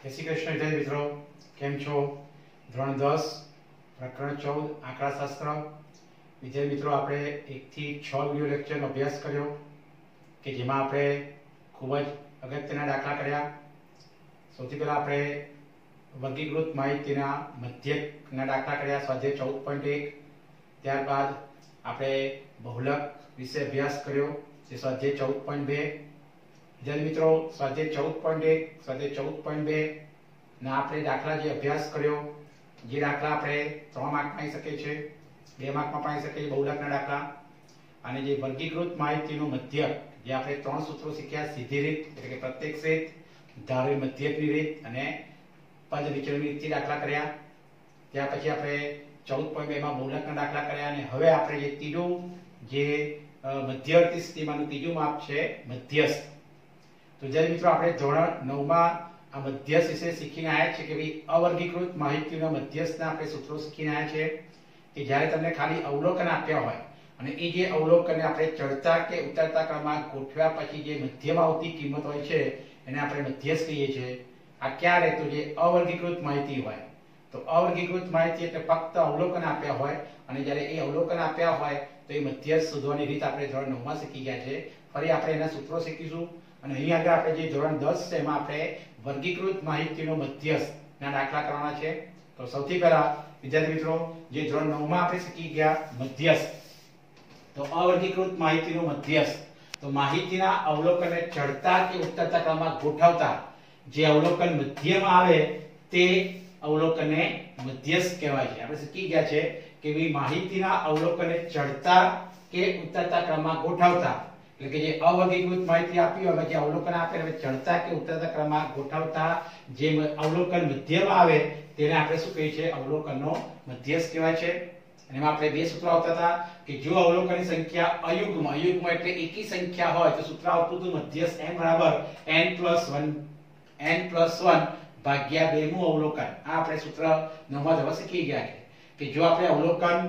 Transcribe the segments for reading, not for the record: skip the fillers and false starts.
જય શ્રી કૃષ્ણ વિદ્યાર્થી મિત્રો, કેમ છો? ધોરણ 10 પ્રકરણ 14 આંકડાશાસ્ત્ર. વિદ્યાર્થી મિત્રો, આપણે 1 થી 6 વિડિયો લેક્ચરનો અભ્યાસ કર્યો કે જેમાં આપણે ખૂબ જ અગત્યના દાખલા કર્યા. સૌથી પહેલા આપણે વર્ગીકૃત માહિતીના મધ્યકના દાખલા કર્યા, સ્વાધ્યાય 14.1. ત્યારબાદ આપણે બહુલક વિશે અભ્યાસ કર્યો, જે સ્વાધ્યાય 14.2. વિદ્યાર્થી મિત્રો, સ્વાધ્યાય 14.1, સ્વાધ્યાય 14.2 ના આપણે દાખલા જે અભ્યાસ કર્યો, જે દાખલા આપણે 3 માર્કમાં આવી શકે છે, 2 માર્કમાં પણ આવી શકે છે, બહુલકના દાખલા. અને જે વર્ગીકૃત માહિતીનું મધ્યક, જે આપણે 3 સૂત્રો શીખ્યા: સીધી રીત એટલે કે પ્રત્યક્ષ રીત, ધારેલ મધ્યકની રીત અને પદ વિચલનની રીતથી દાખલા કર્યા. ત્યાર પછી આપણે 14.2 માં બહુલકના દાખલા કર્યા. અને હવે આપણે જે ત્રીજું, જે મધ્યવર્તી સ્થિતિમાંનું ત્રીજું માપ છે, મધ્યસ્થ. તો જ્યારે મિત્રો આપણે ધોરણ 9 માં આ મધ્યસ્થ વિશે શીખીને આવ્યા છે કે ભાઈ અવર્ગીકૃત માહિતીના મધ્યસ્થના આપણે સૂત્રો શીખીને આવ્યા છે કે જ્યારે તમને ખાલી અવલોકન આપ્યા હોય અને એ જે અવલોકનને આપણે ચડતા કે ઉતરતા ક્રમમાં ગોઠવ્યા પછી જે મધ્યમાં આવતી કિંમત હોય છે એને આપણે મધ્યસ્થ કહીએ છીએ. આ ક્યારે? તો જે અવર્ગીકૃત માહિતી હોય. તો અવર્ગીકૃત માહિતી એટલે ફક્ત અવલોકન આપ્યા હોય અને જ્યારે એ અવલોકન આપ્યા હોય તો એ મધ્યસ્થ શોધવાની રીત આપણે ધોરણ 9 માં શીખી ગયા છે. ફરી આપણે એના સૂત્રો શીખીશું. અને અહીં આગળ આપણે જે ધોરણ 10 છે એમાં આપણે વર્ગીકૃત માહિતીનો મધ્યસ્થના દાખલા કરવાના છે. તો સૌથી પહેલા વિદ્યાર્થી મિત્રો, જે ધોરણ 9 માં આપણે શીખી ગયા મધ્યસ્થ, તો અવર્ગીકૃત માહિતીનો મધ્યસ્થ, તો માહિતીના અવલોકનને ચડતા કે ઉતરતા ક્રમમાં ગોઠવતા જે અવલોકન મધ્યમાં આવે તે અવલોકનને મધ્યસ્થ કહેવાય છે. આપણે શીખી ગયા છે કે ભાઈ માહિતીના અવલોકનને ચડતા કે ઉતરતા ક્રમમાં ગોઠવતા એટલે કે જે અવર્ગીકૃત માહિતી આપી હોય, જે અવલોકન આપે હવે ચડતા કે ઉતરતા ક્રમમાં ગોઠવતા જે અવલોકન મધ્યમાં આવે તેને આપણે શું કહીએ છીએ? અવલોકનનો મધ્યસ્થ કહેવાય છે. અને એમાં આપણે બે સૂત્રો આવતા હતા કે જો અવલોકનની સંખ્યા અયુગ્મ એટલે એકી સંખ્યા હોય તો સૂત્ર આવતું હતું મધ્યસ્થ n બરાબર n+1 ભાગ્યા 2 મું અવલોકન. આ આપણે સૂત્ર 9 માં જવા શીખી ગયા કે જો આપણે અવલોકન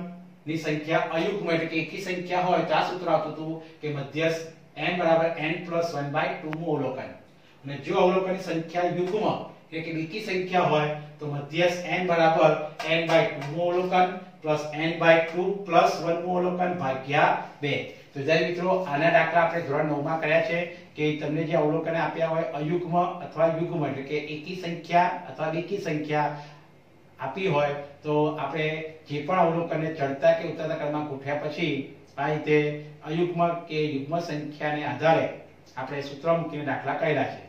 ની સંખ્યા અયુગ્મ એટલે કે એકી સંખ્યા હોય તો આ સૂત્ર આવતું હતું કે મધ્યસ્થ n બરાબર n+1/2 મું અવલોકન. અને જો અવલોકનની સંખ્યા યુગ્મ એટલે કે એકી સંખ્યા હોય તો મધ્યસ્થ n બરાબર n/2 મું અવલોકન પ્લસ n/2 પ્લસ 1 મું અવલોકન ભાગ્યા 2. તો જ્યારે મિત્રો આના દાખલા આપણે ધોરણ 9 માં કર્યા છે કે તમને જે અવલોકન આપ્યા હોય અયુગ્મ અથવા યુગ્મ એટલે કે એકી સંખ્યા અથવા બેકી સંખ્યા આપી હોય તો આપણે જે પણ અવલોકનને ચડતા કે ઉતરતા ક્રમમાં ગોઠવ્યા પછી આ રીતે અયુગ્મ કે યુગ્મ સંખ્યાને આધારે આપણે સૂત્ર મૂકીને દાખલા કર્યા છે.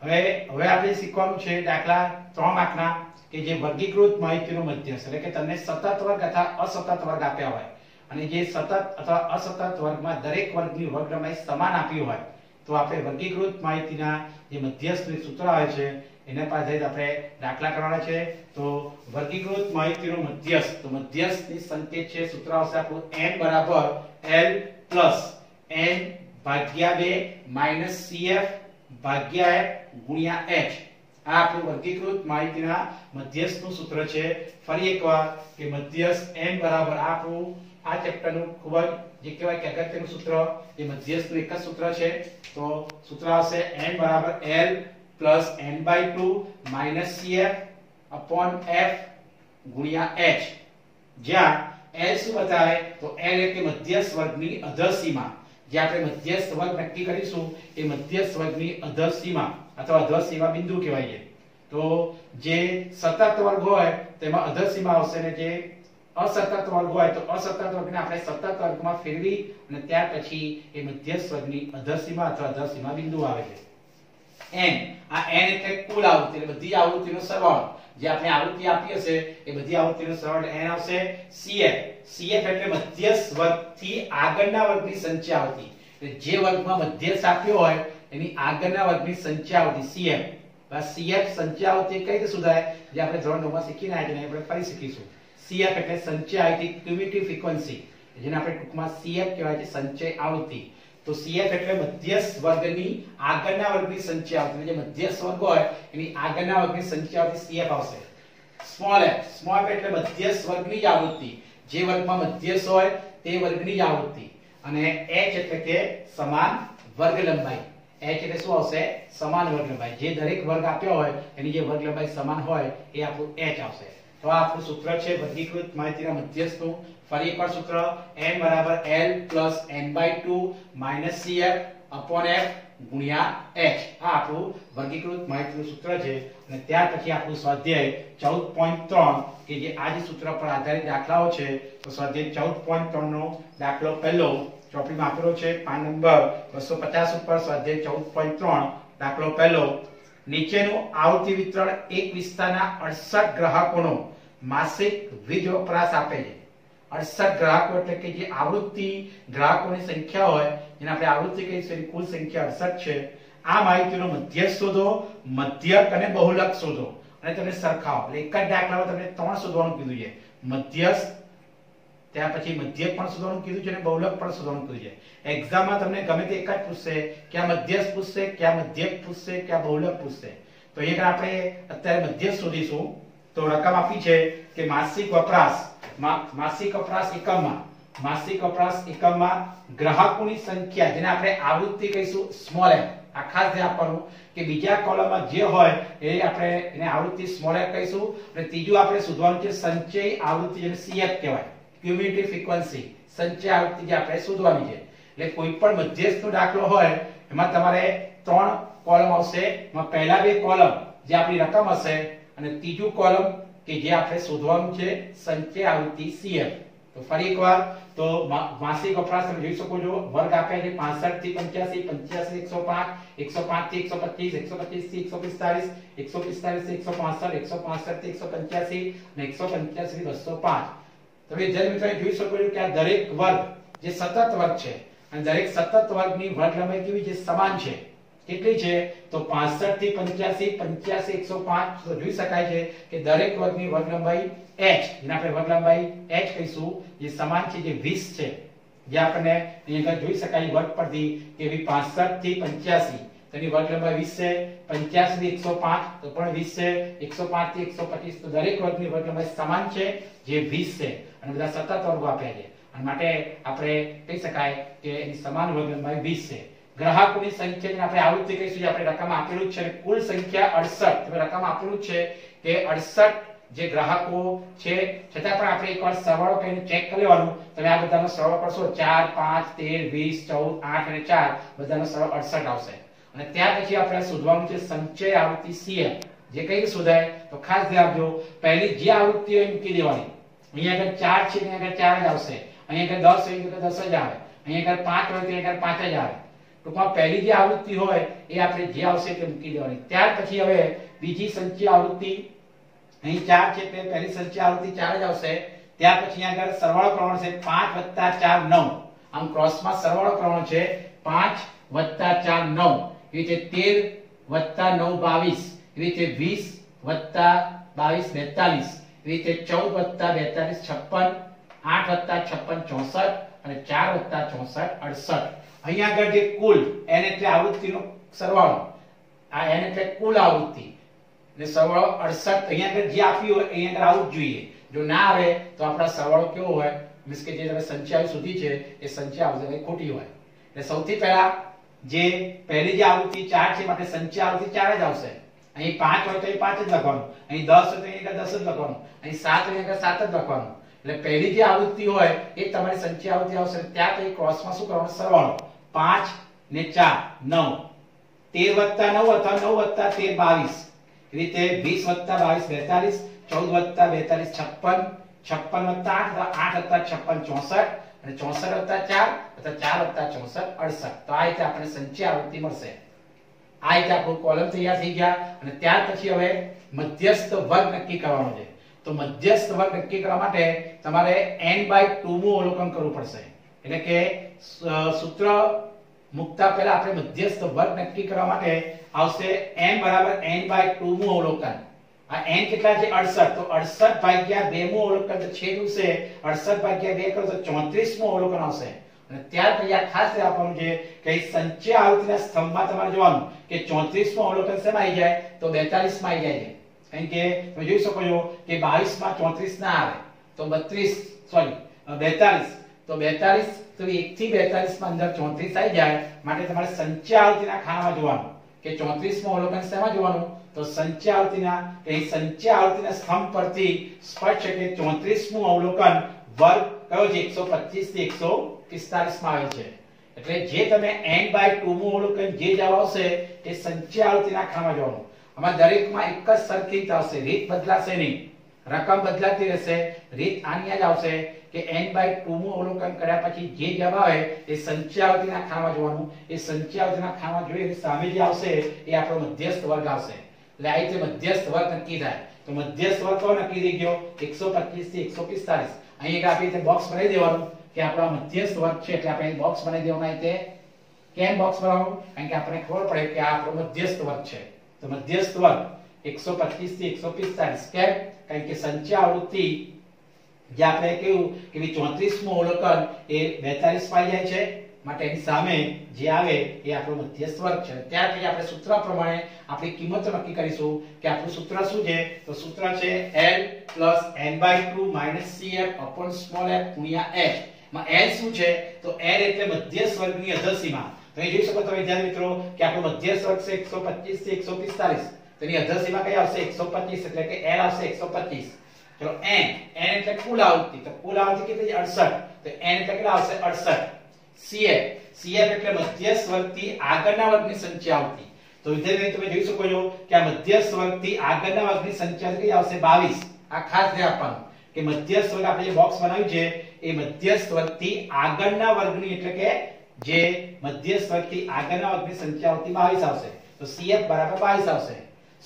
હવે આપણે શીખવાનું છે દાખલા 3 માર્કના કે જે વર્ગીકૃત માહિતીનો મધ્યસ્થ એટલે કે તમને સતત વર્ગ અથવા અસતત વર્ગ આપ્યા હોય અને જે સતત અથવા અસતત વર્ગમાં દરેક વર્ગની વર્ગ લંબાઈ સમાન આપી હોય તો આપણે વર્ગીકૃત માહિતીના જે મધ્યસ્થનું સૂત્ર આવે છે એના પર આધારિત આપણે દાખલા કરવાના છે. તો વર્ગીકૃત માહિતીનો મધ્યસ્થ, તો મધ્યસ્થની સંકેત છે, સૂત્ર આવશે આપણું n બરાબર l પ્લસ n ભાગ્યા 2 માઈનસ cf ભાગ્યા f ગુણ્યા h. આ આપણું વર્ગીકૃત માહિતીના મધ્યસ્થનું સૂત્ર છે. ફરી એકવાર કે મધ્યસ્થ n બરાબર આપણું આ ચેપ્ટરનું ખૂબ જ જે કહેવાય કે અગત્યનું સૂત્ર, એ મધ્યસ્થનું એક જ સૂત્ર છે. તો સૂત્ર આવશે n બરાબર l plus n/2 minus cf upon f ગુણ્યા h. જ્યાં l શું બતાવે તો l એટલે મધ્યસ્થ વર્ગની અધઃસીમા. જે આપણે મધ્યસ્થ વર્ગ નક્કી કરીશું એ મધ્યસ્થ વર્ગની અધઃસીમા અથવા અધઃસીમા બિંદુ કહેવાય છે. તો જે સતત વર્ગ હોય તેમાં અધઃસીમા આવશે અને જે અસતત વર્ગ હોય તો અસતત વર્ગને આપણે સતત વર્ગમાં ફેરવી અને ત્યાર પછી એ મધ્યસ્થ વર્ગની અધઃસીમા અથવા અધઃસીમા બિંદુ આવે છે. n, આ n એટલે કુલ આવૃત્તિ એટલે બધી આવૃત્તિનો સરવાળો. જે આપણે આવૃત્તિ આપી હશે એ બધી આવૃત્તિનો સરવાળો n આવશે. cf એટલે મધ્યસ્થ વર્ગથી આગળના વર્ગની સંખ્યા આવતી એટલે જે વર્ગમાં મધ્યસ્થ આપ્યો હોય એની આગળના વર્ગની સંખ્યા આવતી cf. બસ cf સંખ્યા આવતી કઈ રીતે શોધાય? જે આપણે ધોરણ 9 માં શીખીને આવ્યા છે આપણે ફરી શીખીશું. cf એટલે સંચય આવૃત્તિ, ક્યુમ્યુલેટિવ ફ્રીક્વન્સી, જેને આપણે ટૂંકમાં cf કહેવાય છે, સંચય આવૃત્તિ. તો cf એટલે મધ્યસ્થ વર્ગની આગળના વર્ગની સંખ્યા આવતી, જે મધ્યસ્થ વર્ગ હોય એની આગળના વર્ગની સંખ્યા આવતી cf આવશે. સ્મોલ f એટલે મધ્યસ્થ વર્ગની જ આવૃત્તિ, જે વર્ગમાં મધ્યસ્થ હોય તે વર્ગની જ આવૃત્તિ. અને h એટલે કે સમાન વર્ગ લંબાઈ. h એટલે શું આવશે સમાન વર્ગ લંબાઈ જે દરેક વર્ગ આપ્યો હોય એની જે વર્ગ લંબાઈ સમાન હોય એ આપણું h આવશે તો આ આપણું સૂત્ર છે વર્ગીકૃત માહિતીના મધ્યસ્થનું ફરી એકવાર સૂત્ર n બરાબર l plus n/2 minus cf upon f ગુણ્યા h આ આપણું વર્ગીકૃત માહિતીનું સૂત્ર છે અને ત્યાર પછી આપણું સ્વાધ્યાય 14.3 કે જે આ જે સૂત્ર પર આધારિત દાખલાઓ છે તો સ્વાધ્યાય 14.3 નો દાખલો પહેલો ચોપડીમાં આપેલો છે પાન નંબર 250 ઉપર સ્વાધ્યાય 14.3 દાખલો પહેલો નીચેનું આવૃત્તિ વિતરણ એક વિસ્તારના 68 ગ્રાહકોનો માસિક વીજ વપરાશ આપે છે 68 ગ્રાહકો એટલે કે જે આવૃત્તિ ગ્રાહકોની સંખ્યા હોય જેને આપણે આવૃત્તિ કહીશું એની કુલ સંખ્યા 68 છે આ માહિતીનો મધ્યક શોધો મધ્યક અને બહુલક શોધો અને તમે સરખાવો એટલે એક જ દાખલામાં તમને 3 શોધવાનું કીધું છે મધ્યસ્થ ત્યાર પછી મધ્યક પણ શોધવાનું કીધું છે અને બહુલક પણ શોધવાનું કીધું છે એક્ઝામમાં તમને ગમે તે એક જ પૂછશે કે આ મધ્યસ્થ પૂછશે કે આ મધ્યક પૂછશે કે આ બહુલક પૂછશે તો અહીંયા આપણે અત્યારે મધ્યસ્થ શોધીશું તો રકમ આપી છે કે માસિક વપરાશ એકમમાં ગ્રાહકોની સંખ્યા જેને આપણે આવૃત્તિ કહીશું સ્મોલ m આ ખાસ ધ્યાન આપવાનું કે બીજા કોલમમાં જે હોય એ આપણે એને આવૃત્તિ સ્મોલ m કહીશું અને ત્રીજું આપણે શોધવાનું છે સંચય આવૃત્તિ જેને CF કહેવાય ક્યુમ્યુલેટિવ ફ્રીક્વન્સી સંચય આવૃત્તિ જે આપણે શોધવાની છે એટલે કોઈ પણ મધ્યસ્થનો દાખલો હોય એમાં તમારે 3 કોલમ આવશે એમાં પહેલા બે કોલમ જે આપણી રકમ હશે અને ત્રીજું કોલમ કે જે આપણે શોધવાનું છે સંચય આવૃત્તિ CF તો ફરી એકવાર તો માસિક વપરાશ તમે જોઈ શકો છો વર્ગ આપ્યા છે 65 થી 85 85 થી 105 105 થી 125 125 થી 145 145 થી 165 165 થી 185 અને 185 થી 205 તમે જે મિત્રો જોઈ શકો છો કે આ દરેક વર્ગ જે સતત વર્ગ છે અને દરેક સતત વર્ગની વર્ગ લંબાઈ કેવી છે સમાન છે કેટલી છે તો 65 થી 85 85 105 તો જોઈ શકાય છે કે દરેક વર્ગની વર્ગ લંબાઈ h જેને આપણે વર્ગ લંબાઈ h કહીશું જે સમાન છે જે 20 છે જે આપણને અહીંયા જોઈ શકાય વર્ગ પરથી કે 65 થી 85 તેની વર્ગ લંબાઈ 20 છે 85 થી 105 તો પણ 20 છે 105 થી 125 તો દરેક વર્ગની વર્ગ લંબાઈ સમાન છે જે 20 છે અને બધા સતત વર્ગો આપ્યા છે અને માટે આપણે કહી શકાય કે એની સમાન વર્ગ લંબાઈ 20 છે ગ્રાહકોની સંખ્યાને આપણે આવૃત્તિ કહીશું જે આપણે રકમ આપેલું છે અને કુલ સંખ્યા 68 તમે રકમ આપેલું છે કે 68 જે ગ્રાહકો છે છતાં પણ આપણે એકવાર સરવાળો કરીને ચેક કરી લેવાનું તમે આ બધાનો સરવાળો કરશો 4 5 13 20 14 8 અને 4 બધાનો સરવાળો 68 આવશે અને ત્યાર પછી આપણે શોધવાનું છે સંચય આવૃત્તિ CF જે કઈ શોધાય તો ખાસ ધ્યાન આપજો પહેલી જે આવૃત્તિ હોય મૂકી દેવાની અહીંયા આગળ 4 છે અહીંયા આગળ 4 જ આવશે અહીંયા આગળ 10 હોય તો 10 જ આવે અહીંયા આગળ 5 હોય તો અહીંયા આગળ 5 જ આવે ટૂંકમાં પહેલી જે આવૃત્તિ હોય એ આપણે જે આવશે તે મૂકી દેવાની ત્યાર પછી હવે બીજી સંચય આવૃત્તિ અહીં 4 છે એટલે પહેલી સંચય આવૃત્તિ 4 જ આવશે ત્યાર પછી અહીંયા આગળ સરવાળો કરવાનો છે 5 + 4 9 આમ ક્રોસમાં સરવાળો કરવાનો છે 5 + 4 9 એ રીતે 13 + 9 22 એ રીતે 20 + 22 42 એ રીતે 14 + 42 56 8 + 56 64 અને 4 + 64 68 અહીંયા આગળ જે કુલ n એટલે આવૃત્તિનો સરવાળો આ n એટલે કુલ આવૃત્તિ ને સરવાળો 68 અહીંયા આગળ જે આપ્યું હોય અહીંયા આગળ આવું જ જોઈએ જો ના આવે તો આપણા સરવાળો કેવો હોય મીન્સ કે જે તમે સંખ્યા સુધી છે એ સંખ્યા આવશે ખોટી હોય એટલે સૌથી પહેલા જે પહેલી જે આવૃત્તિ 4 છે માટે સંખ્યા આવૃત્તિ 4 જ આવશે અહીં 5 હોય તો એ 5 જ લખવાનું અહીં 10 હોય તો અહીંયા 10 જ લખવાનું અહીં 7 હોય તો 7 જ લખવાનું એટલે પહેલી જે આવૃત્તિ હોય એ તમારી સંખ્યા આવૃત્તિ આવશે ત્યાં પછી ક્રોસમાં શું કરવાનું સરવાળો 5 ને 4 9 13 + 9 અથવા 9 + 13 22 એ રીતે 20 + 22 42 14 + 42 56 56 + 8 8 + 56 64 અને 64 + 4 અથવા 4 + 64 68 તો આ રીતે આપણે સંખ્યા આવૃત્તિ મળશે આ રીતે આપણો કોલમ તૈયાર થઈ ગયા અને ત્યાર પછી હવે મધ્યસ્થ વર્ગ નક્કી કરવાનો છે તો મધ્યસ્થ વર્ગ નક્કી કરવા માટે તમારે n/2 નું અવલોકન કરવું પડશે એટલે કે સૂત્ર મુકતા પહેલા આપણે મધ્યસ્થ વર્ગ નક્કી કરવા માટે આવશે m = n/2 નું અવલોકન આ n કેટલા છે 68 તો 68/2 નું અવલોકન તો છેદું છે 68/2 કરો તો 34 નું અવલોકન આવશે અને ત્યાર પછી આ ખાસ આપવાનું છે કે સંચય આવૃત્તિના સ્તંભમાં તમારે જોવાનું કે 34 નું અવલોકન શેમાં આવી જાય તો 42 માં આવી જાય છે કારણ કે તમે જોઈ શકો છો કે 22 માં 34 ના આવે તો 42 તો તો 42 તો 1 થી 42 માં અંદર 34 આવી જાય માટે તમારે સંચય આવૃત્તિના ખાનામાં જોવાનું કે 34 માં અવલોકન શેમાં જોવાનું તો સંચય આવૃત્તિના એ સંચય આવૃત્તિના સ્તંભ પરથી સ્પષ્ટ છે કે 34મું અવલોકન વર્ગ કયો છે 125 થી 145 માં આવેલ છે એટલે જે તમે n/2 મું અવલોકન જે જવાબ આવશે તે સંચય આવૃત્તિના ખાનામાં જોવાનું આમાં દરેકમાં એક જ સરખી આવશે રીત બદલાશે નહીં રકમ બદલાતી રહેશે રીત આની જ આવશે કે n/2 મું અવલોકન કર્યા પછી જે જવાબ આવે એ સંચય આવૃત્તિના ખાનામાં જોવાનું એ સંચય આવૃત્તિના ખાનામાં જોઈએ સામે જે આવશે એ આપણો મધ્યસ્થ વર્ગ આવશે એટલે આ રીતે મધ્યસ્થ વર્ગ નક્કી થાય તો મધ્યસ્થ વર્ગ તો નક્કી થઈ ગયો 125 થી 145 અહીં એક આપી રીતે બોક્સ બનાવી દેવાનું કે આપણો મધ્યસ્થ વર્ગ છે એટલે આપણે બોક્સ બનાવી દેવાનું આ રીતે કેમ બોક્સ બનાવવાનું કારણ કે આપણને ખબર પડે કે આ આપણો મધ્યસ્થ વર્ગ છે તો મધ્યસ્થ વર્ગ 125 થી 145 કેમ કારણ કે સંચય આવૃત્તિ જે આપણે કહ્યું કે 34મું અવલોકન એ 42 માં જાય છે માટે એની સામે જે આવે એ આપણો મધ્યસ્થ વર્ગ છે ત્યારથી આપણે સૂત્ર પ્રમાણે આપણી કિંમતો નક્કી કરીશું કે આપણું સૂત્ર શું છે તો સૂત્ર છે L + n/2 - CF upon small f ગુણ્યા h માં L શું છે તો L એટલે મધ્યસ્થ વર્ગની અધસીમા તો અહીં જોઈ શકો તમે વિદ્યાર્થી મિત્રો કે આપણો મધ્યસ્થ વર્ગ છે 125 થી 145 તેની અધસીમા કઈ આવશે 125 એટલે કે L આવશે 125 ચલો n એટલે કુલ આવૃત્તિ તો કુલ આવૃત્તિ કેટલી છે 68 તો n એટલે કેટલા આવશે 68 CF એટલે મધ્યસ્થ વર્ગથી આગળના વર્ગની સંખ્યા આવૃત્તિ તો વિદ્યાર્થી તમે જોઈ શકો છો કે આ મધ્યસ્થ વર્ગથી આગળના વર્ગની સંખ્યા કઈ આવશે 22 આ ખાસ ધ્યાન આપવાનું કે મધ્યસ્થ વર્ગ આપણે જે બોક્સ બનાવ્યું છે એ મધ્યસ્થ વર્ગથી આગળના વર્ગની એટલે કે જે મધ્યસ્થ વર્ગથી આગળના વર્ગની સંખ્યા આવૃત્તિ 22 આવશે તો CF બરાબર 22 આવશે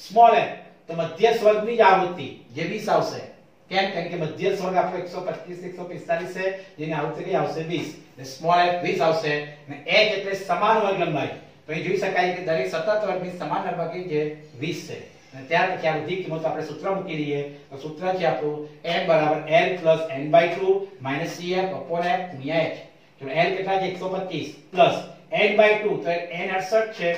સ્મોલ f તો મધ્યસ્થ વર્ગની જ આવૃત્તિ જે 20 આવશે કેમ કારણ કે મધ્યસ્થ વર્ગ આપણો 125 145 છે જેની આવૃત્તિ કઈ આવશે 20 એટલે સ્મોલ f 20 આવશે અને h એટલે સમાન વર્ગ લંબાઈ તો અહીં જોઈ શકાય કે દરેક સતત વર્ગની સમાન લંબાઈ જે 20 છે અને ત્યાર પછી આ બધી કિંમતો આપણે સૂત્ર મૂકી દઈએ તો સૂત્ર છે આપણું m = L + n/2 - CF / f ગુણ્યા h તો L કેટલા છે 125 પ્લસ n/2 તો n 68 છે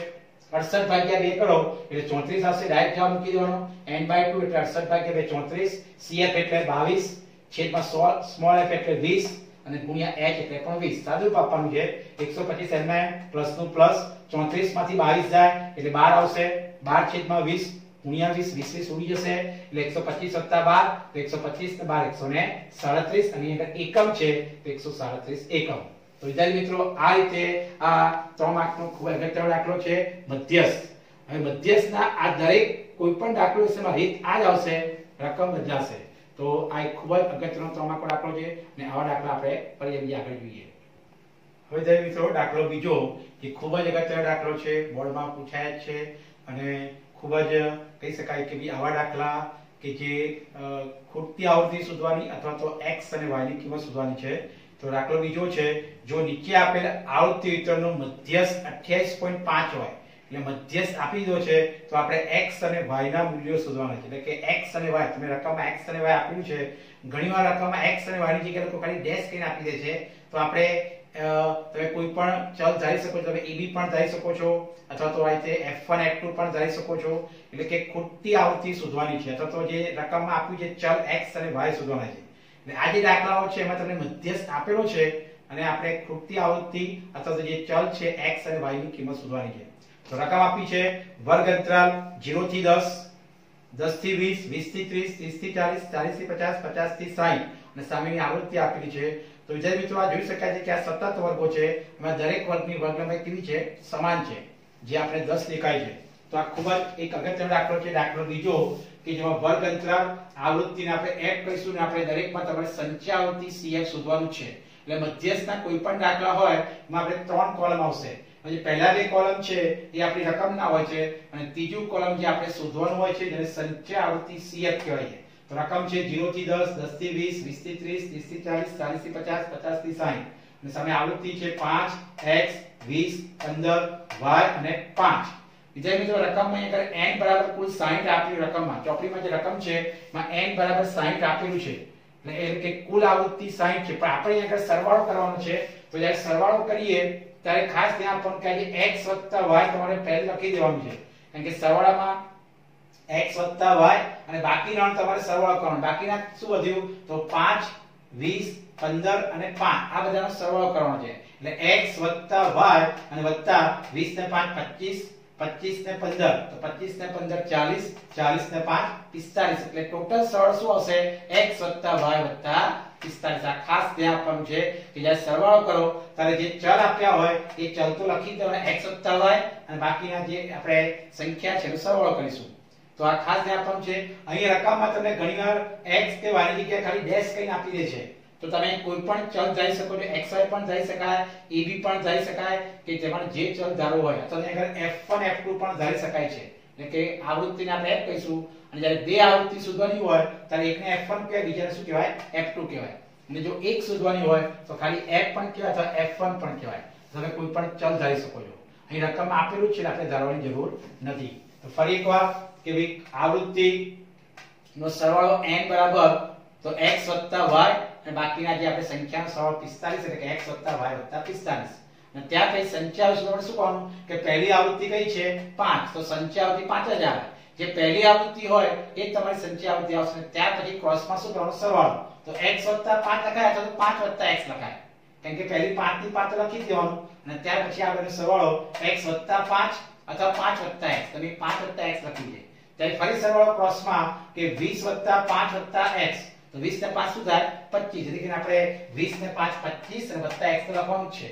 68 ભાગ્યા 2 કરો એટલે 34 આવશે ડાયરેક્ટ જવાબ મૂકી દેવાનો n/2 એટલે 68 ભાગ્યા 2 34 CF એટલે 22 છેદમાં 100 સ્મોલ f એટલે 20 અને ગુણ્યા h એટલે પણ 20 સાદું રૂપ આપવાનું છે 125 mm પ્લસ નું પ્લસ 34 માંથી 22 જાય એટલે 12 આવશે 12 છેદમાં 20 ગુણ્યા 20 20 ઉડી જશે એટલે 125 + 12 તો 125 ને 12 137 અને અંદર એકમ છે તો 137 એકમ તો વિદ્યાર્થી મિત્રો આ રીતે આ 3 માર્કનો ખૂબ અગત્યનો દાખલો છે મધ્યસ્થ હવે મધ્યસ્થના આ દરેક કોઈ પણ દાખલો છે એમાં રીત આ જ આવશે રકમ બદલાશે તો આ એક ખૂબ જ અગત્યનો 3 માર્કનો દાખલો છે અને આવા દાખલા આપણે ફરી આગળ જોઈએ હવે વિદ્યાર્થી મિત્રો દાખલો બીજો કે ખૂબ જ અગત્યનો દાખલો છે બોર્ડમાં પૂછાય છે અને ખૂબ જ કહી શકાય કે આવા દાખલા કે જે ખૂટતી આવૃત્તિ શોધવાની અથવા તો x અને y ની કિંમત શોધવાની છે તો દાખલો બીજો છે જો નીચે આપેલ આવૃત્તિ વિતરણનો મધ્યસ્થ 28.5 હોય એટલે મધ્યસ્થ આપી દીધો છે તો આપણે x અને y ના મૂલ્યો શોધવાના છે એટલે કે x અને y તમે રકમમાં x અને y આપ્યું છે ઘણીવાર રકમમાં x અને y ની જગ્યાએ લોકો ખાલી ડેશ કરીને આપી દે છે તો આપણે તમે કોઈ પણ ચલ ધારી શકો છો તમે ab પણ ધારી શકો છો અથવા તો આ રીતે f1 f2 પણ ધારી શકો છો એટલે કે ખૂટતી આવૃત્તિ શોધવાની છે અથવા તો જે રકમમાં આપ્યું છે ચલ x અને y શોધવાના છે એટલે આ જે દાખલાઓ છે એમાં તમને મધ્યસ્થ આપેલો છે અને આપણે ખૂટતી આવૃત્તિ અથવા તો જે ચલ છે x અને y ની કિંમત શોધવાની છે તો રકમ આપી છે વર્ગ અંતરાલ 0 થી 10 10 થી 20 20 થી 30 30 થી 40 40 થી 50 50 થી 60 અને સામેની આવૃત્તિ આપેલી છે તો વિદ્યાર્થી મિત્રો આ જોઈ શકાય છે કે આ સતત વર્ગો છે એમાં દરેક વર્ગની વર્ગ લંબાઈ કેવી છે સમાન છે જે આપણે 10 દેખાય છે તો આ ખૂબ જ એક અગત્યનો દાખલો છે દાખલો બીજો કે જેમાં વર્ગ અંતરાલ આવૃત્તિને આપણે એડ કરીશું અને આપણે દરેકમાં તમારે સંચય આવૃત્તિ CF શોધવાનું છે એટલે મધ્યસ્થના કોઈ પણ દાખલા હોય એમાં આપણે 3 કોલમ આવશે જે પહેલા બે કોલમ છે એ આપણી રકમના હોય છે અને ત્રીજું કોલમ જે આપણે શોધવાનું હોય છે જેને સંચય આવૃત્તિ CF કહેવાય છે તો રકમ છે 0 થી 10 10 થી 20 20 થી 30 30 થી 40 40 થી 50 50 થી 60 અને સામે આવૃત્તિ છે 5 x 20 15 y અને 5 વિદ્યાર્થી મિત્રો રકમમાં અહીંયા n બરાબર કુલ 60 આપેલું રકમમાં ચોપડીમાં જે રકમ છે માં n બરાબર 60 આપેલું છે એટલે કે કુલ આવૃત્તિ 60 છે પણ આપણે અહીંયા સરવાળો કરવાનો છે તો જ્યારે સરવાળો કરીએ ત્યારે ખાસ ધ્યાન આપવાનું કે જે x y તમારે પહેલા લખી દેવાનું છે કારણ કે સરવાળામાં x y અને બાકીના તમારે સરવાળો કરવાનો બાકીના શું વધ્યું તો 5 20 15 અને 5 આ બધાનો સરવાળો કરવાનો છે એટલે x y અને વત્તા 20 ને 5 25 25 ને 15 તો 25 ને 15 40 40 ને 5 45 એટલે ટોટલ સરવાળો શું આવશે x y 45 આ ખાસ ધ્યાન આપવાનું છે કે જ્યારે સરવાળો કરો ત્યારે જે ચલ આપ્યા હોય એ ચલ તો લખી દેવાના x y અને બાકીના જે આપણે સંખ્યા છે એનો સરવાળો કરીશું તો આ ખાસ ધ્યાન આપવાનું છે અહીં રકમમાં તમને ઘણીવાર x કે y ની જગ્યાએ ખાલી ડેશ કહીને આપી દે છે તો તમે કોઈ પણ ચલ ધારી શકો છો xy પણ ધારી શકાય ab પણ ધારી શકાય કે જેમાં જે ચલ ધારવો હોય અથવા અહીં આગળ f1 f2 પણ ધારી શકાય છે એટલે કે આવૃત્તિને આપણે f કહીશું અને જ્યારે બે આવૃત્તિ શોધવાની હોય ત્યારે એકને f1 કહેવાય બીજાને શું કહેવાય f2 કહેવાય અને જો એક શોધવાની હોય તો ખાલી f પણ કહેવાય અથવા f1 પણ કહેવાય તમે કોઈ પણ ચલ ધારી શકો છો અહીં રકમ આપેલું છે એટલે આપણે ધારવાની જરૂર નથી તો ફરી એકવાર કે ભાઈ આવૃત્તિ નો સરવાળો n બરાબર તો x y અને બાકીના જે આપણે સંખ્યાનો સરવાળો 45 એટલે કે x y 45 અને ત્યાં કઈ સંખ્યા વિશે આપણે શું કહવાનું કે પહેલી આવૃત્તિ કઈ છે 5 તો સંખ્યા આવૃત્તિ 5 જ આવે જે પહેલી આવૃત્તિ હોય એ જ તમારી સંખ્યા આવૃત્તિ આવશે ત્યાર પછી ક્રોસમાં શું કરવાનો સરવાળો તો x 5 લખાય અથવા તો 5 x લખાય કેમ કે પહેલી 5 ની 5 લખી દેવાનું અને ત્યાર પછી આગળનો સરવાળો x 5 અથવા 5 x તમે 5 x લખી દે ત્યારે ફરી સરવાળો ક્રોસમાં કે 20 5 x તો 20 ને 5 શું થાય 25 એટલે કે આપણે 20 ને 5 25 અને વત્તા x તો લખવાનું છે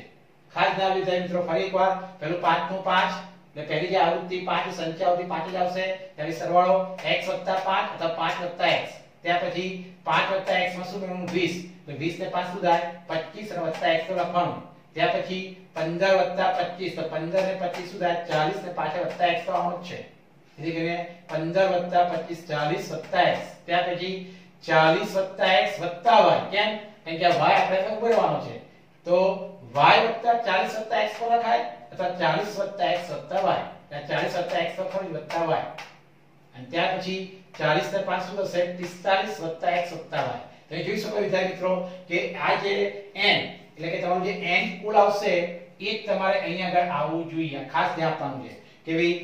ખાસ ધ્યાન લીધા મિત્રો ફરી એકવાર પહેલું 5 નું 5 એટલે પહેલી જે આવૃત્તિ 5 સંખ્યા આવૃત્તિ 5 જ આવશે ત્યારે સરવાળો x 5 અથવા 5 x ત્યાર પછી 5 x માં શું કરવાનું 20 એટલે 20 ને 5 શું થાય 25 અને વત્તા x તો લખવાનું ત્યાર પછી 15 25 તો 15 ને 25 શું થાય 40 ને પાછળ વત્તા x તો આવવાનું જ છે એટલે કે 15 25 40 વત્તા x ત્યાર પછી 40 x વત્તા y કેમ કેમ કે y આપણે ઉમેરવાનો છે તો y 40 x પર લખાય અથવા 40 x વત્તા y ત્યાં 40 x તો ખરી વત્તા y અને ત્યાર પછી 40 ને 5 શું થશે 45 x વત્તા y તમે જોઈ શકો વિદ્યાર્થી મિત્રો કે આ જે n એટલે કે તમારું જે n કુલ આવશે એ તમારે અહીંયા આગળ આવવું જોઈએ ખાસ ધ્યાન આપવાનું છે કે ભાઈ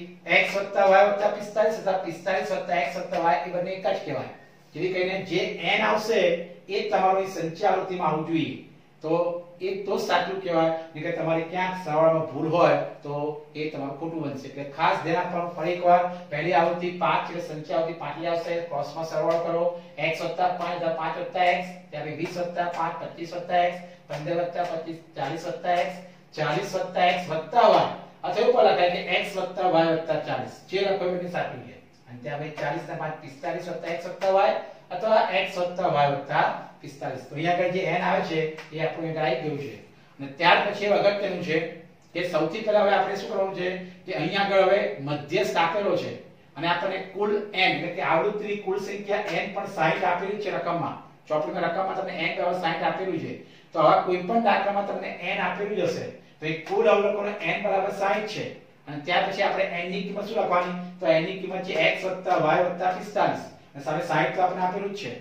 x y 45 અથવા 45 x y એ બંને એક જ કહેવાય જેથી કરીને જે n આવશે એ તમારી સંખ્યા આવૃત્તિમાં આવવું જોઈએ તો એ તો સાચું કહેવાય ને કે તમારે ક્યાંક સરવાળામાં ભૂલ હોય તો એ તમારું ખોટું બનશે એટલે ખાસ ધ્યાન આપવાનું ફરી એકવાર પહેલી આવૃત્તિ 5 એટલે સંખ્યા આવૃત્તિ 5 આવશે ક્રોસમાં સરવાળો કરો x 5 5 x ત્યારે 20 5 25 x 15 25 40 x 40 x વત્તા y અથવા ઉપર લખાય કે x y 40 જે લખાયું એ સાચું છે અને ત્યાં ભાઈ 40 ના 5 45 x y અથવા x y 45 તો અહીંયા આગળ જે n આવે છે એ આપણું અહીં આવી ગયું છે અને ત્યાર પછી અગત્યનું છે કે સૌથી પહેલા હવે આપણે શું કરવાનું છે કે અહીંયા આગળ હવે મધ્યસ્થ આપેલો છે અને આપણને કુલ n એટલે કે આવૃત્તિની કુલ સંખ્યા n પણ 60 આપેલી છે રકમમાં ચોપડીમાં રકમમાં તમને n બરાબર 60 આપેલું છે તો હવે કોઈ પણ દાખલામાં તમને n આપેલું જ હશે તો એ કુલ અવલોકનો n બરાબર 60 છે અને ત્યાર પછી આપણે n ની કિંમત શું લખવાની તો n ની કિંમત છે x y 45 અને સામે 60 તો આપણે આપેલું જ છે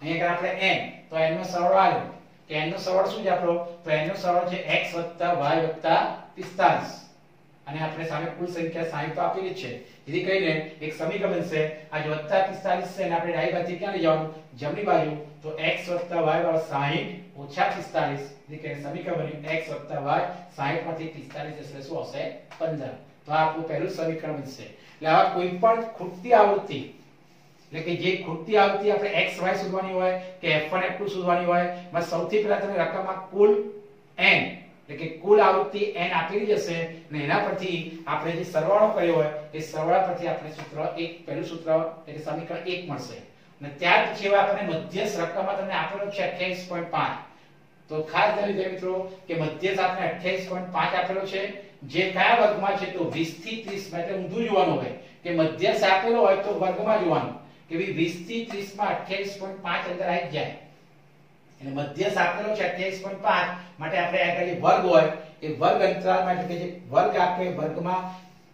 અહીંયા આગળ આપણે n તો n નો સરવાળો આવ્યો કે n નો સરવાળો શું છે આપણો તો n નો સરવાળો છે x y 45 અને આપણે સામે કુલ સંખ્યા 60 તો આપેલી જ છે જેથી કરીને એક સમીકરણ બનશે આ જે વત્તા 45 છે અને આપણે ડાબી બાજુથી ક્યાં લઈ જવાનું જમણી બાજુ તો x y 60 ઓછા 45 એટલે કે સમીકરણ બન્યું x y 60 માંથી 45 એટલે શું આવશે 15 તો આ આપણું પહેલું સમીકરણ બનશે એટલે આવા કોઈ પણ ખૂટતી આવૃત્તિ એટલે કે જે ખૂટતી આવૃત્તિ આપણે x y શોધવાની હોય કે f1 f2 શોધવાની હોય માં સૌથી પહેલા તમે રકમમાં કુલ n એટલે કે કુલ આવૃત્તિ n આપેલી જશે અને એના પરથી આપણે જે સરવાળો કર્યો હોય એ સરવાળા પરથી આપણે સૂત્ર એક પહેલું સૂત્ર એટલે સમીકરણ 1 મળશે અને ત્યાર પછી હવે આપણે મધ્યસ્થ રકમમાં તમને આપેલો છે 28.5 તો ખાસ ધ્યાન રાખજો મિત્રો કે મધ્યસ્થ આપણે 28.5 આપેલો છે જે કયા વર્ગમાં છે તો 20 થી 30 માટે ઊંધું જોવાનું હોય કે મધ્યસ્થ આપેલો હોય તો વર્ગમાં જોવાનું કે ભાઈ 20 થી 30 માં 28.5 અંદર આવી જાય એટલે મધ્યસ્થ આપેલો છે 28.5 માટે આપણે આગળ જે વર્ગ હોય એ વર્ગ અંતરાલમાં એટલે કે જે વર્ગ આપે વર્ગમાં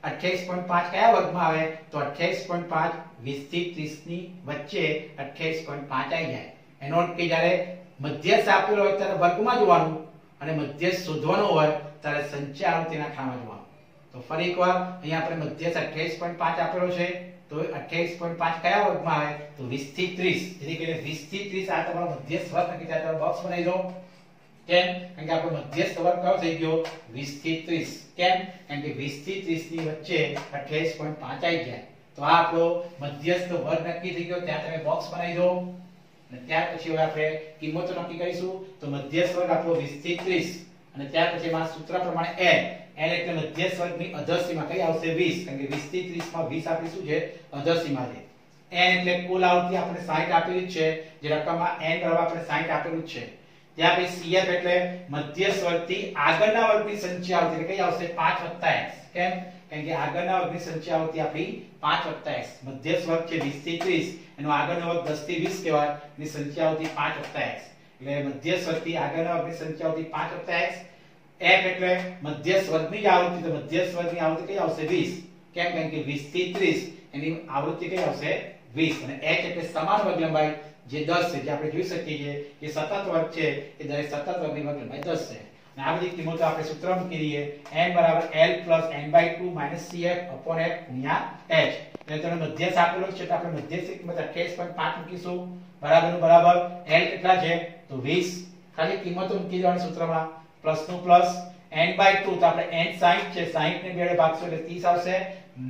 28.5 કયા વર્ગમાં આવે તો 28.5 20 થી 30 ની વચ્ચે 28.5 આવી જાય એનો અર્થ કે જ્યારે મધ્યસ્થ આપેલો હોય ત્યારે વર્ગમાં જોવાનું અને મધ્યસ્થ શોધવાનો હોય ત્યારે સંખ્યા આવૃત્તિના ખામાં જોવાનું તો ફરી એકવાર અહીંયા આપણે મધ્યસ્થ 28.5 આપેલો છે તો તો 28.5 કયા વર્ગમાં આવે તો 20 થી 30. જેથી કરીને 20 થી 30 આ તમારો મધ્યસ્થ વર્ગ નક્કી થાય. તમે બોક્સ બનાવી દો. કેમ? કારણ કે આપણો મધ્યસ્થ વર્ગ કયો થઈ ગયો 20 થી 30. કેમ? કારણ કે 20 થી 30 ની વચ્ચે 28.5 આવી ગયા. તો આ આપણો મધ્યસ્થ વર્ગ નક્કી થઈ ગયો. ત્યાં તમે બોક્સ બનાવી દો. અને ત્યાર પછી હવે આપણે કિંમતો નક્કી કરીશું. તો મધ્યસ્થ વર્ગ આપણો 20 થી 30 અને ત્યાર પછી માં સૂત્ર પ્રમાણે n એટલે મધ્યસ્થ વર્ગની અધરસીમા કઈ આવશે 20. કારણ કે 20 થી 30 માં 20 આપણી શું છે અધરસીમા છે. n એટલે કુલ આવૃત્તિ આપણે 60 આપેલી છે. જે રકમમાં n બરાબર આપણે 60 આપેલું છે. ત્યાં પછી cf એટલે મધ્યસ્થ વર્ગથી આગળના વર્ગની સંખ્યા આવતી એટલે કઈ આવશે 5 x. કેમ? કારણ કે આગળના વર્ગની સંખ્યા આવતી આપણી 5 x. મધ્યસ્થ વર્ગ છે 20 થી 30 એનો આગળનો વર્ગ 10 થી 20 કહેવાય. એની સંખ્યા આવતી 5 x. એટલે મધ્યસ્થ વર્ગથી આગળના વર્ગની સંખ્યા આવતી 5 x. f એટલે મધ્યસ્થ વર્ગની જ આવૃત્તિ. તો મધ્યસ્થ વર્ગની આવૃત્તિ કઈ આવશે 20. કેમ? કારણ કે 20 થી 30 એની આવૃત્તિ કઈ આવશે 20. અને h એટલે સમાન વર્ગ લંબાઈ જે 10 છે. જે આપણે જોઈ શકીએ છીએ કે સતત વર્ગ છે એ દરેક સતત વર્ગની વર્ગ લંબાઈ 10 છે. અને આ બધી કિંમતો આપણે સૂત્ર મૂકી દઈએ. n બરાબર l + n/2 - cf / f ગુણ્યા h. એટલે તમને મધ્યસ્થ આપેલો છે તો આપણે મધ્યસ્થની કિંમત 28.5 મૂકીશું. બરાબરનું બરાબર l કેટલા છે તો 20. ખાલી કિંમતો મૂકી દેવાની સૂત્રમાં. પ્લસ નું પ્લસ n/2 તો આપણે n 60 છે. 60 ને 2 વડે ભાગશો એટલે 30 આવશે.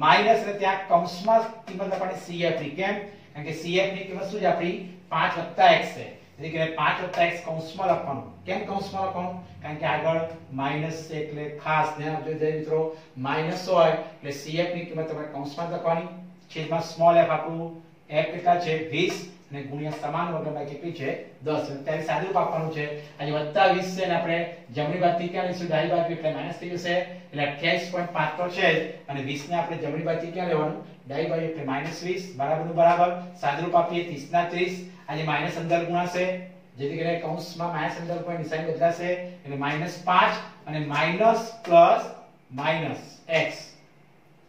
માઈનસ ને ત્યાં કૌંસમાં કિંમત લખવાની cf ની. કેમ? કારણ કે cf ની કિંમત શું છે આપણી 5 + x છે. એટલે કે 5 + x કૌંસમાં લખવાનું. કેમ કૌંસમાં લખવાનું? કારણ કે આગળ માઈનસ છે એટલે ખાસ ધ્યાન આપજો મિત્રો. માઈનસ હોય એટલે cf ની કિંમત તમારે કૌંસમાં લખવાની. છેદમાં સ્મોલ f આપણું f કેટલા છે 20 અને ગુણ્યા સમાન વર્ગ લંબાઈ કેટલી છે 10. ત્યારે સાદુરૂપ આપવાનું છે. આજે વત્તા 20 છે ને આપણે જમણી બાજુથી ક્યાં લઈશું ડાબી બાજુ એટલે માઈનસ થઈ જશે. એટલે 28.5 તો છે અને 20 ને આપણે જમણી બાજુથી ક્યાં લેવાનું ડાબી બાજુ એટલે -20. બરાબરનું બરાબર સાદુરૂપ આપીએ 30 ના 30. આજે માઈનસ અંદર ગુણાશે જેથી કરીને કૌંસમાં માઈનસ અંદર કોઈ નિશાની બદલાશે એટલે -5 અને માઈનસ પ્લસ માઈનસ x.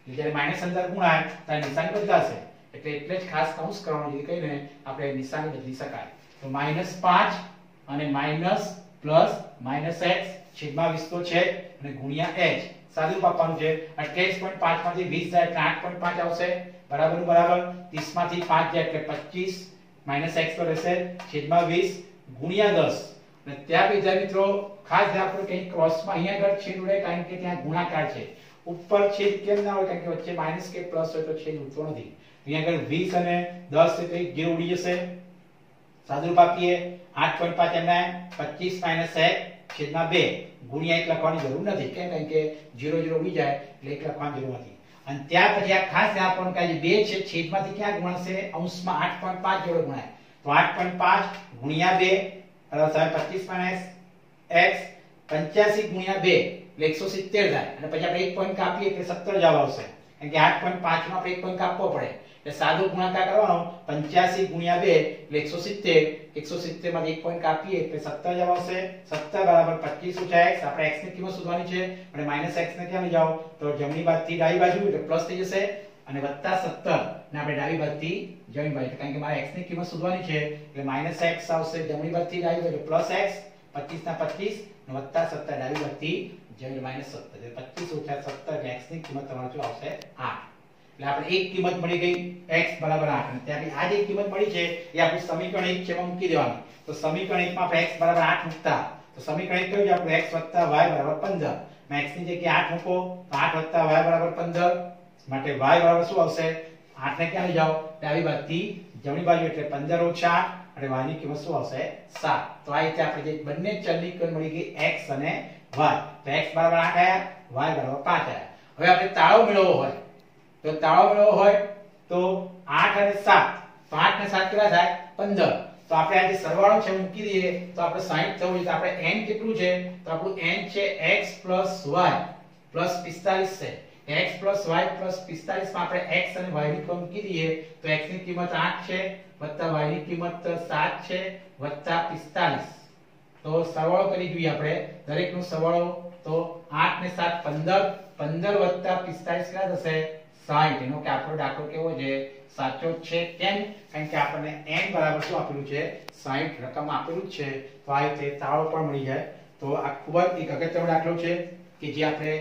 એટલે જ્યારે માઈનસ અંદર ગુણાય ત્યારે નિશાની બદલાશે. એટલે જ ખાસ કૌંસ કરવાનું જેથી કરીને આપણે નિશાની બદલી શકાય. તો -5 અને માઈનસ પ્લસ માઈનસ x છેદમાં 20 તો છે અને ગુણ્યા h. સાદુરૂપ આપવાનું છે. 28.5 માંથી 20 જાય એટલે 8.5 આવશે. બરાબરનું બરાબર 30 માંથી 5 જાય એટલે 25 માઈનસ x તો રહેશે છેદમાં 20 ગુણ્યા 10. અને ત્યાં બીજા મિત્રો ખાસ ધ્યાન આપો કે ક્રોસમાં અહીંયા આગળ છેદ ઉડે કારણ કે ત્યાં ગુણાકાર છે. ઉપર છેદ કેમ ના હોય? કારણ કે વચ્ચે માઈનસ કે પ્લસ હોય તો છેદ ઉડતો નથી. અહીંયા આગળ 20 અને 10 એટલે જે ઉડી જશે. સાદુરૂપ આપીએ 8.5 એમના 25 - 1 છેદમાં 2 ગુણ્યા 1 લખવાની જરૂર નથી. કેમ? કારણ કે 0 0 ઉડી જાય એટલે 1 લખવાની જરૂર નથી. અને ત્યાર પછી આ ખાસ ધ્યાન આપવાનું કે જે 2 છે છેદમાંથી ક્યાં ગુણશે અંશમાં 8.5 જોડે ગુણાય. તો 8.5 ગુણ્યા 2 બરાબર 25 - x 85 ગુણ્યા 2 એટલે 170 થાય. અને પછી આપણે 1 પોઈન્ટ કાપીએ એટલે 17 જવાબ આવશે. કારણ કે 8.5 માં આપણે 1 પોઈન્ટ કાપવો પડે. એટલે સાદો ગુણાકાર કરવાનો 85 ગુણ્યા 2 એટલે 170. 170 માંથી 1 પોઈન્ટ કાપીએ એટલે 17 જવાબ આવશે. 17 બરાબર 25 - x. આપણે x ની કિંમત શોધવાની છે અને -x ને ક્યાં લઈ જાઓ તો જમણી બાજુથી ડાબી બાજુ એટલે પ્લસ થઈ જશે અને +17 ને આપણે ડાબી બાજુથી જમણી બાજુ. કારણ કે મારે x ની કિંમત શોધવાની છે એટલે -x આવશે જમણી બાજુથી ડાબી બાજુ +x 25 ના 25 અને +17 ડાબી બાજુથી જમણી -17 એટલે 25 - 17 x ની કિંમત તમારે શું આવશે 8. એટલે આપણે એક કિંમત મળી ગઈ x = 8 અને ત્યાંથી આ જે કિંમત મળી છે એ આપણું સમીકરણ 1 છે એમાં મૂકી દેવાની. તો સમીકરણ 1 માં આપણે x = 8 મૂકતા તો સમીકરણ 1 કયું છે આપણું x + y = 15. મેં x ની જગ્યાએ 8 મૂકો તો 8 + y = 15 માટે y બરાબર શું આવશે 8 ને ક્યાં લઈ જાઓ ડાબી બાજુથી જમણી બાજુ એટલે 15 - 8 અને y ની કિંમત શું આવશે 7. તો આ રીતે આપણે જે બંને ચલની કિંમત મળી ગઈ x અને y. તો x = 8 આયા y = 5 આયા. હવે આપણે તાળો મેળવવો હોય તો તાળો મેળવવો હોય તો 8 અને 7 તો 8 ને 7 કેટલા થાય 15. તો આપણે આ જે સરવાળો છે મૂકી દઈએ તો આપણે 60 થવું જોઈએ. તો આપણે n કેટલું છે તો આપણું n છે x + y + 45 છે. x + y + 45 માં આપણે x અને y ની કિંમત મૂકી દઈએ તો x ની કિંમત 8 છે વત્તા y ની કિંમત 7 છે વત્તા 45. તો સરવાળો કરી જોઈએ આપણે દરેકનો સરવાળો. તો 8 ને 7 15 15 વત્તા 45 કેટલા થશે 60. એનો કે આપણો દાખલો કેવો છે સાચો છે. કેમ? કારણ કે આપણને n બરાબર શું આપેલું છે 60 રકમ આપેલું છે. તો આ રીતે તાળો પણ મળી જાય. તો આ ખૂબ જ એક અગત્યનો દાખલો છે કે જે આપણે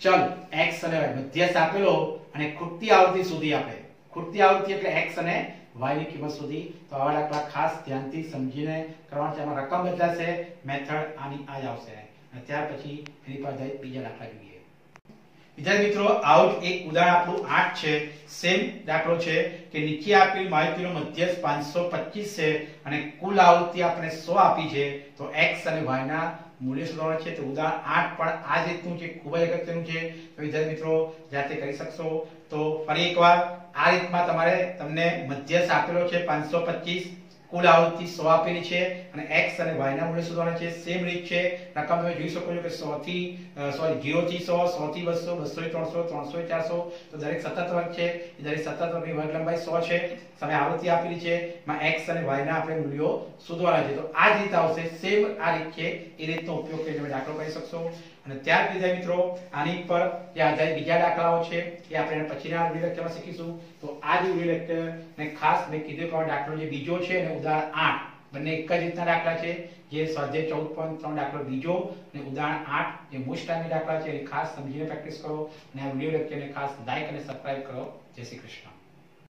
ચલ x અને y મધ્યસ્થ આપેલો અને ખૂટતી આવૃત્તિ શોધી આપે. ખૂટતી આવૃત્તિ એટલે x અને y ની કિંમત શોધી. તો આવા દાખલા ખાસ ધ્યાનથી સમજીને કરવાના છે. આમાં રકમ બદલાશે, મેથડ આની આ જ આવશે. અને ત્યાર પછી એની પર બીજા દાખલા જોઈએ. વિદ્યાર્થી મિત્રો, આવું એક ઉદાહરણ આપણું 8 છે. સેમ દાખલો છે કે નીચે આપેલ માહિતીનો મધ્યસ્થ 525 છે અને કુલ આવૃત્તિ આપણે 100 આપી છે. તો x અને y ના મૂલ્ય શોધવાના છે. તો ઉદાહરણ 8 પણ આ જ રીતનું છે, ખૂબ જ અગત્યનું છે. તો વિદ્યાર્થી મિત્રો જાતે કરી શકશો. તો ફરી એકવાર આ રીતમાં તમને મધ્યસ્થ આપેલો છે 525, કુલ આવૃત્તિ 100 આપેલી છે અને x અને y ના મૂલ્ય શોધવાના છે. સેમ રીત છે. રકમ તમે જોઈ શકો છો કે 0 થી 100, 100 થી 200, 200 થી 300, 300 થી 400. તો દરેક સતત વર્ગ છે. એ દરેક સતત વર્ગની વર્ગ લંબાઈ 100 છે. સામે આવૃત્તિ આપેલી છે. માં x અને y ના આપણે મૂલ્યો શોધવાના છે. તો આ જ રીત આવશે. સેમ આ રીત છે. એ રીતનો ઉપયોગ કરીને તમે દાખલો કરી શકશો. અને ત્યાર પછી મિત્રો આની પર જે આધારિત બીજા દાખલાઓ છે એ આપણે પછીના વિડિયો લેક્ચરમાં શીખીશું. તો આ જે વિડિયો લેક્ચર ને ખાસ મેં કીધું કે દાખલો જે બીજો છે અને ઉદાહરણ 8 બંને એક જ રીતના દાખલા છે. જે સ્વાધ્યાય 14.3 દાખલો બીજો અને ઉદાહરણ 8 જે મોસ્ટ ટાઈમની દાખલા છે એ ખાસ સમજીને પ્રેક્ટિસ કરો અને આ વિડિયો લેક્ચરને ખાસ લાઈક અને સબસ્ક્રાઇબ કરો. જય શ્રી કૃષ્ણ.